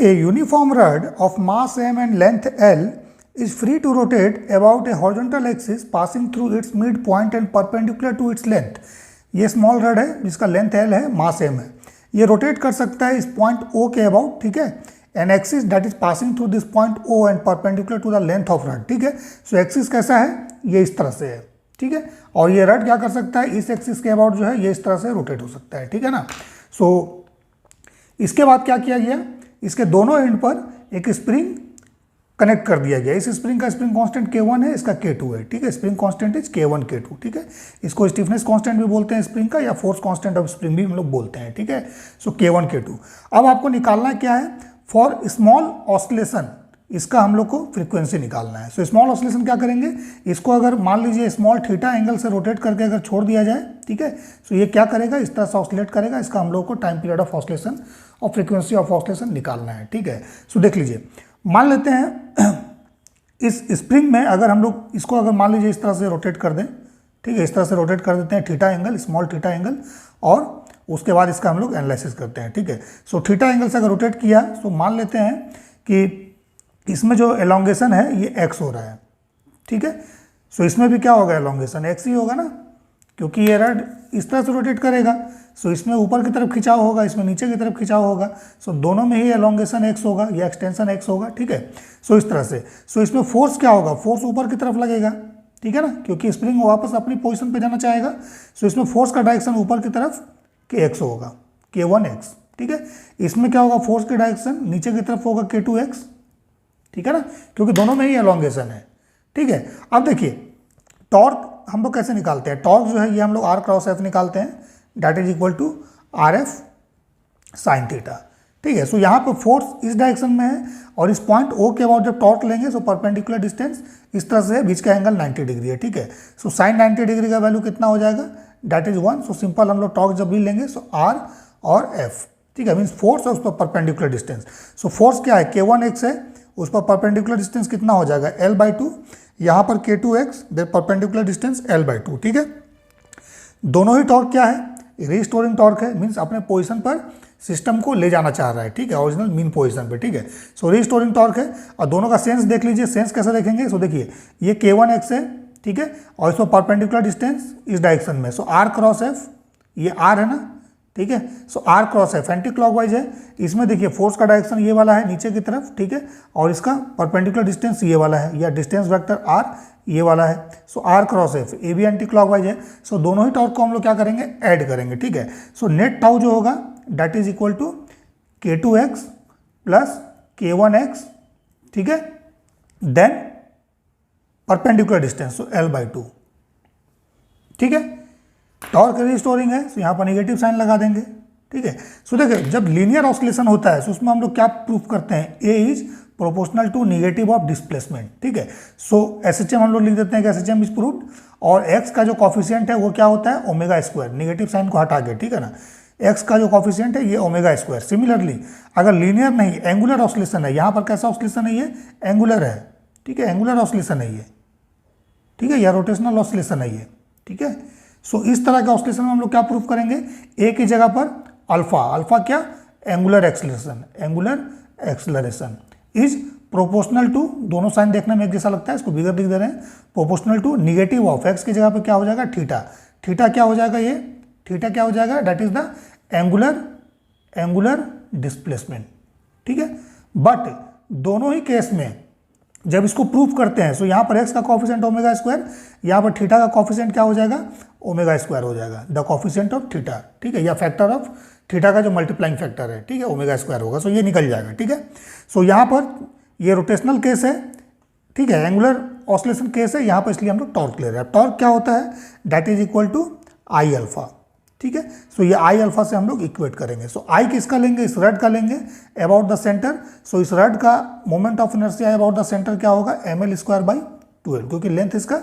A uniform rod of mass m and length L is free to rotate about a horizontal axis passing through its midpoint and perpendicular to its length. ये small rod है जिसका length L है, मास m है, ये rotate कर सकता है इस पॉइंट O के अबाउट, ठीक है, an axis that is passing through this point O and perpendicular to the length of rod, ठीक है। सो एक्सिस कैसा है, ये इस तरह से है, ठीक है, और ये रड क्या कर सकता है, इस एक्सिस के अबाउट जो है ये इस तरह से रोटेट हो सकता है, ठीक है ना। सो इसके बाद क्या किया गया, इसके दोनों एंड पर एक स्प्रिंग कनेक्ट कर दिया गया। इस स्प्रिंग का स्प्रिंग कांस्टेंट K1 है, इसका K2 है, ठीक है। Spring constant is K1 K2, ठीक है। इसको स्टिफनेस कांस्टेंट भी बोलते हैं स्प्रिंग का, या फोर्स कांस्टेंट ऑफ स्प्रिंग भी हम लोग बोलते हैं, ठीक है। सो K1 K2। अब आपको निकालना क्या है, फॉर स्मॉल ऑसिलेशन इसका हम लोग को फ्रीक्वेंसी निकालना है। सो स्मॉल ऑसिलेशन क्या करेंगे, इसको अगर मान लीजिए स्मॉल थीटा एंगल से रोटेट करके अगर छोड़ दिया जाए, ठीक है, सो ये क्या करेगा, इस तरह से ऑसिलेट करेगा। इसका हम लोग को टाइम पीरियड ऑफ ऑसिलेशन और फ्रीक्वेंसी ऑफ ऑसिलेशन निकालना है, ठीक है। सो देख लीजिए, मान लेते हैं इस स्प्रिंग में अगर हम लोग इसको अगर मान लीजिए इस तरह से रोटेट कर दें, ठीक है, इस तरह से रोटेट कर देते हैं theta angle, small theta angle, और उसके बाद इसका हम लोग एनालिसिस करते हैं, ठीक है। सो थीटा एंगल से अगर रोटेट किया तो मान लेते हैं कि इसमें जो एलोंगेशन है ये x हो रहा है, ठीक है। सो इसमें भी क्या होगा, एलोंगेशन x ही होगा ना, क्योंकि ये रड इस तरह से रोटेट करेगा। सो इसमें ऊपर की तरफ खिंचाव होगा, इसमें नीचे की तरफ खिंचाव होगा। सो दोनों में ही एलोंगेशन x होगा या एक्सटेंशन x होगा, ठीक है। सो इस तरह से, सो इसमें फोर्स क्या होगा, फोर्स ऊपर की तरफ लगेगा, ठीक है ना, क्योंकि स्प्रिंग वापस अपनी पोजिशन पे जाना चाहेगा। सो इसमें फोर्स का डायरेक्शन ऊपर की तरफ Kx होगा, K1x, ठीक है। इसमें क्या होगा, फोर्स की डायरेक्शन नीचे की तरफ होगा K2x, ठीक है ना, क्योंकि दोनों में ही एलोंगेशन है, ठीक है। अब देखिए टॉर्क हम लोग कैसे निकालते हैं, टॉर्क जो है ये हम लोग R क्रॉस F निकालते हैं, that is equal to RF sine theta, ठीक है। सो यहाँ पर फोर्स इस डायरेक्शन में है और इस पॉइंट O के अबाउट जब टॉर्क लेंगे सो परपेंडिकुलर डिस्टेंस इस तरह से है, बीच का एंगल 90 डिग्री है, ठीक है। सो साइन 90 डिग्री का वैल्यू कितना हो जाएगा, दैट इज 1। सो सिंपल हम लोग टॉर्क जब भी लेंगे सो R और F, ठीक है, मीन्स फोर्स है उस पर परपेंडिकुलर डिस्टेंस। सो फोर्स क्या है, K1x है, उस पर परपेंडिकुलर डिस्टेंस कितना हो जाएगा, L/2, यहाँ पर K2x, there perpendicular distance L/2, ठीक है। दोनों ही टॉर्क क्या है, रिस्टोरिंग टॉर्क है, मीन्स अपने पोजीशन पर सिस्टम को ले जाना चाह रहा है, ठीक है, ओरिजिनल मीन पोजीशन पे, ठीक है। सो रिस्टोरिंग टॉर्क है, और दोनों का सेंस देख लीजिए, सेंस कैसे देखेंगे। सो देखिए ये K1x है, ठीक है, और इसमें परपेंडिकुलर डिस्टेंस इस डायरेक्शन में, सो R क्रॉस F, ये R है ना, ठीक है। सो R cross F anti clockwise है, इसमें देखिए फोर्स का डायरेक्शन ये वाला है नीचे की तरफ, ठीक है, और इसका परपेंडिकुलर डिस्टेंस ये वाला है, या डिस्टेंस वेक्टर R ये वाला है। सो R क्रॉस F ये भी एंटी क्लॉकवाइज है। सो दोनों ही टॉर्क को हम लोग क्या करेंगे, ऐड करेंगे, ठीक है। सो नेट टाउ जो होगा that is equal to K2x plus K1x, ठीक है, then perpendicular distance so L/2, ठीक है। टॉर्क रिस्टोरिंग है, सो यहाँ पर नेगेटिव साइन लगा देंगे, ठीक है। सो देखिए जब लीनियर ऑसिलेशन होता है सो उसमें हम लोग क्या प्रूफ करते हैं, A is proportional to negative of displacement, ठीक है। सो SHM हम लोग लिख देते हैं कि SHM इज प्रूव्ड, और x का जो कॉफिशिएंट है वो क्या होता है, ओमेगा स्क्वायर, नेगेटिव साइन को हटा के, ठीक है ना, x का जो कॉफिशिएंट है ये ओमेगा स्क्वायर। सिमिलरली अगर लीनियर नहीं एंगुलर ऑसिलेशन है, यहाँ पर कैसा ऑसिलेशन है, ये एंगुलर है, ठीक है, एंगुलर ऑसिलेशन है ये, ठीक है, या रोटेशनल ऑसिलेशन है ये, ठीक है। सो इस तरह के ऑसिलेशन में हम लोग क्या प्रूफ करेंगे, ए की जगह पर अल्फा, अल्फा क्या, angular acceleration, angular acceleration is proportional to, दोनों साइन देखने में एक जैसा लगता है, इसको बिगर लिख दे रहे हैं, proportional to negative of X की जगह पर क्या हो जाएगा, थीटा, थीटा क्या हो जाएगा, ये थीटा क्या हो जाएगा, that is the angular displacement, ठीक है। बट दोनों ही केस में जब इसको प्रूफ करते हैं, सो यहाँ पर x का कॉफिशिएंट ओमेगा स्क्वायर, यहाँ पर थीटा का कॉफिशिएंट क्या हो जाएगा, ओमेगा स्क्वायर हो जाएगा, द कॉफिशिएंट ऑफ थीटा, ठीक है, या फैक्टर ऑफ थीटा का जो मल्टीप्लाइंग फैक्टर है, ठीक है, ओमेगा स्क्वायर होगा। सो ये निकल जाएगा, ठीक है। सो यहाँ पर ये रोटेशनल केस है, ठीक है, एंगुलर ऑसिलेशन केस है, यहाँ पर इसलिए हम लोग टॉर्क ले रहे हैं। टॉर्क क्या होता है, that is equal to I alpha, ठीक है। सो ये आई अल्फा से हम लोग इक्वेट करेंगे। सो आई किसका लेंगे, इस रड का लेंगे अबाउट द सेंटर। सो इस रड का moment of inertia about the centre क्या होगा, ml²/12, क्योंकि लेंथ इसका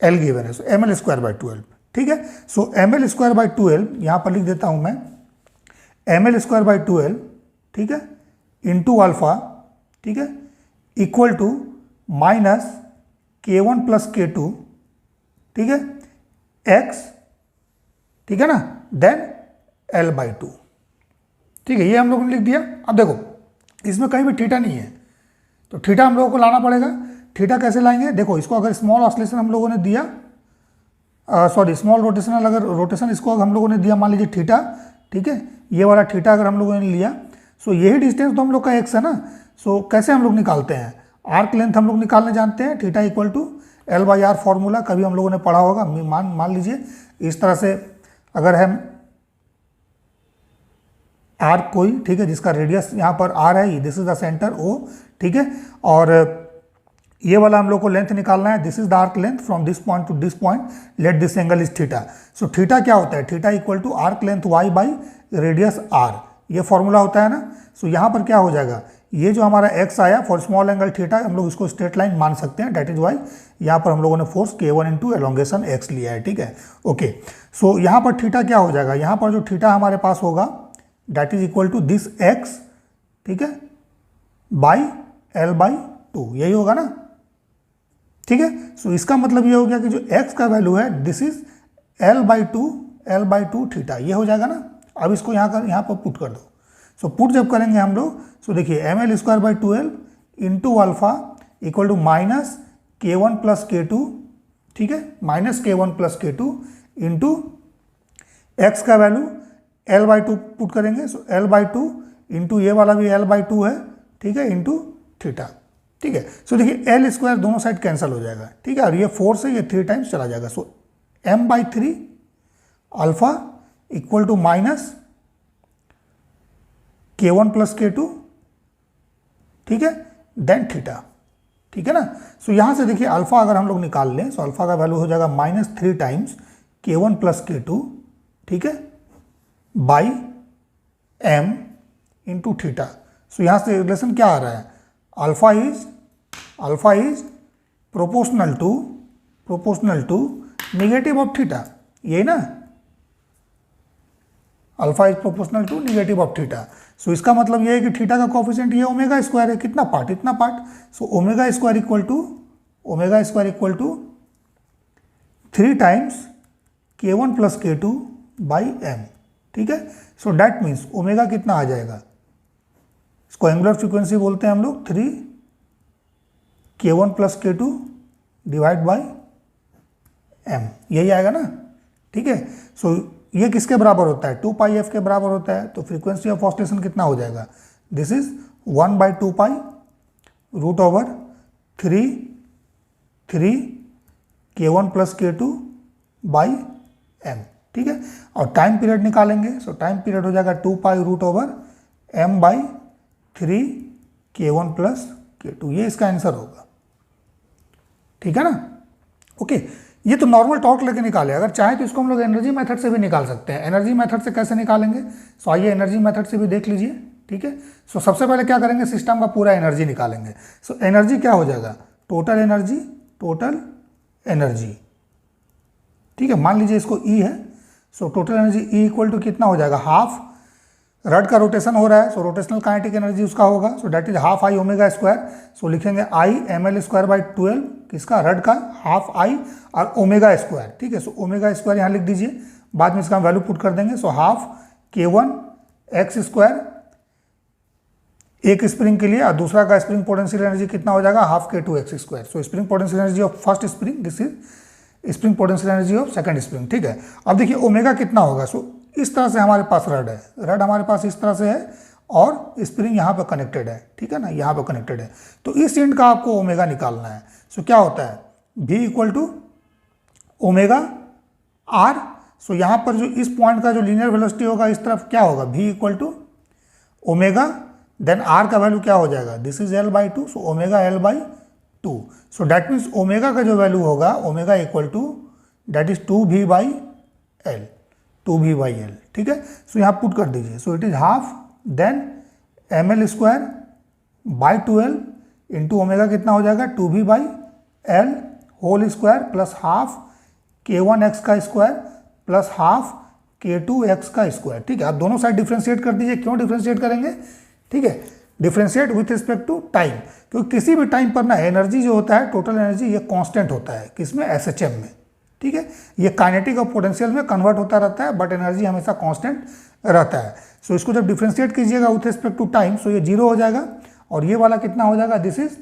L गिवन है, सो ml²/12, ठीक है। सो ml²/12 यहाँ पर लिख देता हूँ मैं, ml²/12, ठीक है, इंटू अल्फा, ठीक है, equal to minus K1 plus K2, ठीक है, x, ठीक है ना, देन L/2, ठीक है, ये हम लोगों ने लिख दिया। अब देखो इसमें कहीं भी थीटा नहीं है, तो थीटा हम लोगों को लाना पड़ेगा। थीटा कैसे लाएंगे, देखो इसको अगर स्मॉल ऑसिलेशन हम लोगों ने दिया, स्मॉल रोटेशनल अगर रोटेशन इसको हम लोगों ने दिया, मान लीजिए थीटा, ठीक है, ये वाला थीटा अगर हम लोगों ने लिया, सो यही डिस्टेंस तो हम लोग का एक्स है ना। सो कैसे हम लोग निकालते हैं, आर्क लेंथ हम लोग निकालने जानते हैं, theta equal to L by R formula कभी हम लोगों ने पढ़ा होगा। मान लीजिए इस तरह से अगर हम आर्क कोई, ठीक है, जिसका रेडियस यहाँ पर आर है, this is the centre O, ठीक है, और ये वाला हम लोग को लेंथ निकालना है, this is the arc length from this point to this point, let this angle is theta. So theta क्या होता है, theta equal to arc length Y by radius R, ये फॉर्मूला होता है ना। सो यहाँ पर क्या हो जाएगा, ये जो हमारा एक्स आया फॉर स्मॉल एंगल थीटा, हम लोग इसको स्ट्रेट लाइन मान सकते हैं, डेट इज वाई यहाँ पर हम लोगों ने force K1 into elongation x लिया है, ठीक है, ओके। सो यहाँ पर थीटा क्या हो जाएगा, यहाँ पर जो थीटा हमारे पास होगा that is equal to this X, ठीक है, बाई एल बाई टू, यही होगा ना, ठीक है। सो इसका मतलब ये हो गया कि जो x का वैल्यू है this is L by to theta, ये हो जाएगा ना। अब इसको यहाँ पर पुट कर दो। सो पुट जब करेंगे हम लोग, सो देखिए M L square by 12 into alpha equal to minus K1 plus K2, ठीक है, minus K1 plus K2 into X का value L by two put करेंगे। So L by two into ये वाला भी एल बाई टू है, ठीक है, इंटू थीटा, ठीक है। सो देखिए एल स्क्वायर दोनों साइड कैंसिल हो जाएगा, ठीक है, और ये 4 से ये 3 टाइम्स चला जाएगा। So m by 3 alpha equal to minus K1 plus K2, ठीक है, देन थीटा, ठीक है ना। सो यहाँ से देखिए अल्फा अगर हम लोग निकाल लें, सो अल्फा का वैल्यू हो जाएगा minus 3 times K1 plus K2, ठीक है, by m into theta. So यहाँ से रिलेशन क्या आ रहा है, alpha is proportional to negative of theta, यही ना, alpha is proportional to negative of theta. So इसका मतलब ये है कि थीटा का कोफिशिएंट ये ओमेगा स्क्वायर है, कितना पार्ट, इतना part. So omega square equal to 3 times K1 plus K2 by m, ठीक है। सो दैट मीन्स ओमेगा कितना आ जाएगा, इसको एंगुलर फ्रीक्वेंसी बोलते हैं हम लोग, 3 K1 plus K2 divide by m, यही आएगा ना, ठीक है। सो ये किसके बराबर होता है, 2 पाई f के बराबर होता है। तो फ्रीक्वेंसी ऑफ ऑसिलेशन कितना हो जाएगा, this is 1 by 2 pi root over 3 K1 plus K2 by m, ठीक है। और टाइम पीरियड निकालेंगे, सो टाइम पीरियड हो जाएगा 2 pi root over m by 3 K1 plus K2, ये इसका आंसर होगा, ठीक है ना, ओके। ये तो नॉर्मल टॉर्क लेके निकाले, अगर चाहे तो इसको हम लोग एनर्जी मेथड से भी निकाल सकते हैं। एनर्जी मेथड से कैसे निकालेंगे, सो आइए एनर्जी मेथड से भी देख लीजिए, ठीक है। सो सबसे पहले क्या करेंगे, सिस्टम का पूरा एनर्जी निकालेंगे। सो एनर्जी क्या हो जाएगा, टोटल एनर्जी, ठीक है, मान लीजिए इसको E है। So total energy E equal to कितना हो जाएगा, हाफ, रड का रोटेशन हो रहा है, सो रोटेशनल काइनेटिक एनर्जी उसका होगा, so that is half I omega square. So लिखेंगे I M L square by 12, किसका, रड का, हाफ आई और ओमेगा स्क्वायर, ठीक है। सो ओमेगा स्क्वायर यहाँ लिख दीजिए, बाद में इसका हम वैल्यू पुट कर देंगे। So half K1 x square एक स्प्रिंग के लिए, और दूसरा का स्प्रिंग पोटेंशियल एनर्जी कितना हो जाएगा, half K2 x square. So spring potential energy of first spring, this is spring potential energy of second spring, ठीक है। अब देखिए ओमेगा कितना होगा, सो इस तरह से हमारे पास रड है, रड हमारे पास इस तरह से है और स्प्रिंग यहाँ पे कनेक्टेड है, ठीक है ना, यहाँ पे कनेक्टेड है। तो इस एंड का आपको ओमेगा निकालना है। सो क्या होता है, V equal to omega R. So यहाँ पर जो इस पॉइंट का जो लीनियर वेलोसिटी होगा इस तरफ क्या होगा, V equal to omega, then R का वैल्यू क्या हो जाएगा, this is L by 2, so omega L by 2। So that means omega का जो वैल्यू होगा, omega equal to that is 2V by L, 2V by L, ठीक है। So यहाँ पुट कर दीजिए। So it is half then ml square by 12 into omega कितना हो जाएगा, 2V by L whole square plus half K1 x का square plus half K2 x का स्क्वायर, ठीक है। आप दोनों साइड डिफ्रेंशिएट कर दीजिए। क्यों डिफ्रेंशिएट करेंगे, ठीक है, differentiate with respect to time, क्योंकि किसी भी टाइम पर ना एनर्जी जो होता है, टोटल एनर्जी, ये कांस्टेंट होता है, किसमें, SHM में, ठीक है। ये काइनेटिक और पोटेंशियल में कन्वर्ट होता रहता है, बट एनर्जी हमेशा कांस्टेंट रहता है। सो इसको जब डिफ्रेंशिएट कीजिएगा विथ रिस्पेक्ट टू टाइम, सो ये 0 हो जाएगा और ये वाला कितना हो जाएगा, दिस इज,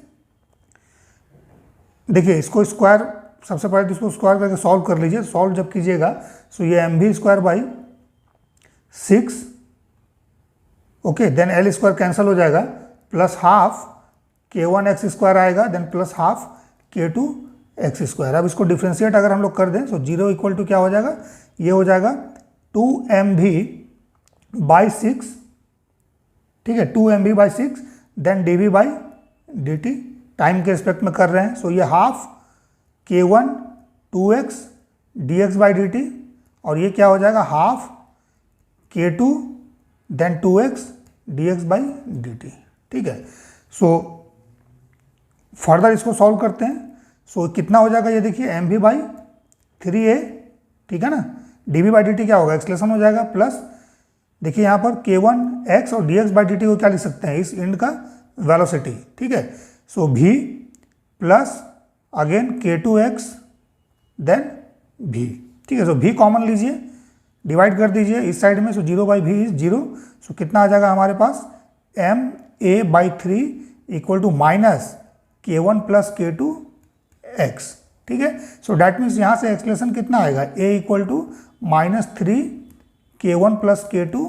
देखिए इसको स्क्वायर, सबसे पहले तो इसको स्क्वायर करके सॉल्व कर लीजिए। सॉल्व जब कीजिएगा सो ये M V square by 6, okay, then L square cancel हो जाएगा, प्लस हाफ k1 x² आएगा, then plus half k2 x²। अब इसको डिफ्रेंशिएट अगर हम लोग कर दें, सो 0 इक्वल टू क्या हो जाएगा, ये हो जाएगा 2mv बाई 6, ठीक है, 2mv by 6, then dv by dt, time के रिस्पेक्ट में कर रहे हैं। सो ये half k1 2x dx by dt, और ये क्या हो जाएगा, half k2 then 2x dx by dt, ठीक है। सो फर्दर इसको सॉल्व करते हैं। सो कितना हो जाएगा, ये देखिए mv बाई 3a, ठीक है ना, dv बाई dt क्या होगा, एक्सलेशन हो जाएगा, प्लस देखिए यहाँ पर k1x और dx बाई dt को क्या लिख सकते हैं, इस इंड का वेलोसिटी, ठीक है। So v plus again k2x then v, ठीक है। सो v कॉमन लीजिए, डिवाइड कर दीजिए इस साइड में, so 0 by v is 0। So कितना आ जाएगा हमारे पास, ma by 3 equal to minus k1 plus k2x, ठीक है। सो डैट मीन्स यहाँ से एक्सलेशन कितना आएगा, a equal to minus 3 k1 plus k2,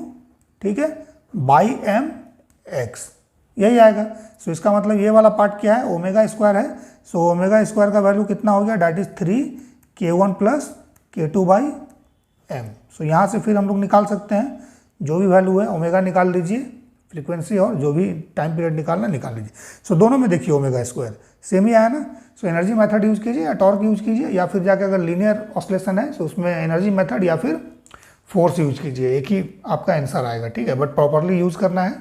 ठीक है, बाई mx, यही आएगा। सो इसका मतलब ये वाला पार्ट क्या है, ओमेगा स्क्वायर है। सो ओमेगा स्क्वायर का वैल्यू कितना हो गया, that is 3 k1 plus k2 by m। सो यहाँ से फिर हम लोग निकाल सकते हैं जो भी वैल्यू है, ओमेगा निकाल लीजिए, फ्रीक्वेंसी और जो भी टाइम पीरियड निकालना निकाल लीजिए। सो दोनों में देखिए ओमेगा स्क्वायर सेम ही आया ना। सो एनर्जी मेथड यूज कीजिए या टॉर्क यूज कीजिए, या फिर जाके अगर लीनियर ऑसिलेशन है तो उसमें एनर्जी मेथड या फिर फोर्स यूज कीजिए, एक ही आपका आंसर आएगा, ठीक है, बट प्रॉपरली यूज करना है।